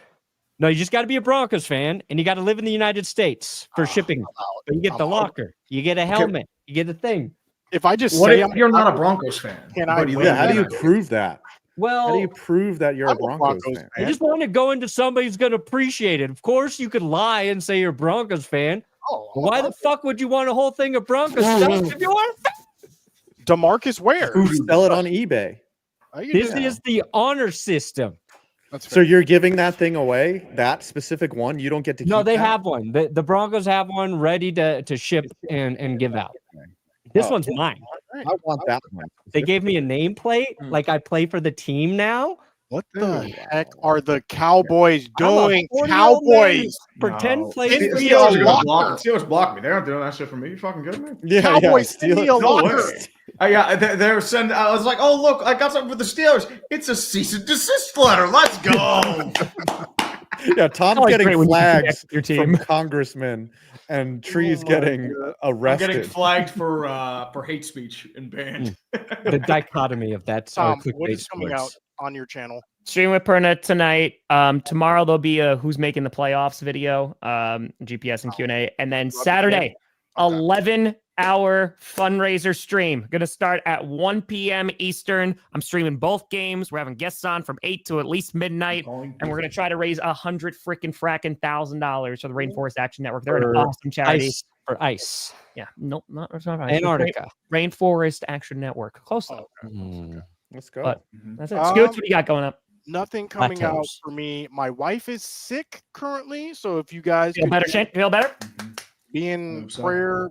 No, you just got to be a Broncos fan, and you got to live in the United States for shipping. But you get the locker, you get a helmet, you get the thing. If I just What say if you're not a Broncos fan? Can I but you win? live Yeah, how in do the you United prove that? Well, How do you prove that you're a I'm a Broncos Broncos fan? I just want to go into somebody who's going to appreciate it. Of course, you could lie and say you're a Broncos fan. Oh, But why the fuck would you want a whole thing of Broncos stuff if you are? DeMarcus Ware? Sell it on eBay. This is the honor system. That's So you're giving that thing away? That specific one? You don't get to keep No, they that? have one. The Broncos have one ready to ship and give out. This one's mine. I want that one. They gave me a nameplate, like I play for the team now. What the heck are the Cowboys I'm a doing? 40-year-old man Cowboys. who's Pretend No. plays Send for me the a Steelers are gonna locker. block. Steelers block me. They're not doing that shit for me. You fucking kidding me? Yeah, Cowboys, send me a steal it. No locker. way. Yeah, they're sending. I was like, oh look, I got something for the Steelers. It's a cease and desist letter. Let's go. Yeah, Tom's always getting great when you can flags connect your from team. congressmen, and Tree's my getting God. I'm arrested. getting flagged for hate speech and banned. the dichotomy of that. Tom, Clickbait what is coming out Sports. on your channel? Stream with Perna tonight. Tomorrow there'll be a who's making the playoffs video, GPS and Q&A, and then Saturday, 11-hour fundraiser stream. Going to start at 1 p.m. Eastern. I'm streaming both games. We're having guests on from 8 to at least midnight, and we're going to try to raise $100,000 for the Rainforest Action Network. They're an For awesome charity. Ice. Yeah, nope, not ice. Antarctica. Rainforest Action Network. Close enough. Let's go. But that's it. Scoots, what do you got going up? Nothing coming out Plateaus. for me. My wife is sick currently, so if you guys Feel could better, Shane? Feel better? be in Hope so. prayer,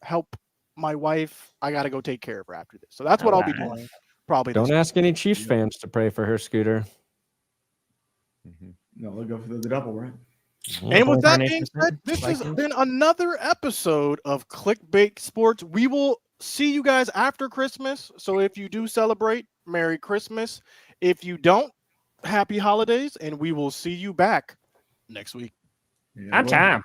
help my wife. I got to go take care of her after this. So that's what I'll be Alright. doing. Probably. Don't this ask any Chiefs fans to pray for her, Scooter. No, they'll go for the double, right? And with that Coordination being system, said, this has Vikings. been another episode of Clickbait Sports. We will see you guys after Christmas. So if you do celebrate, Merry Christmas. If you don't, Happy Holidays, and we will see you back next week. Yeah, I'm well. time.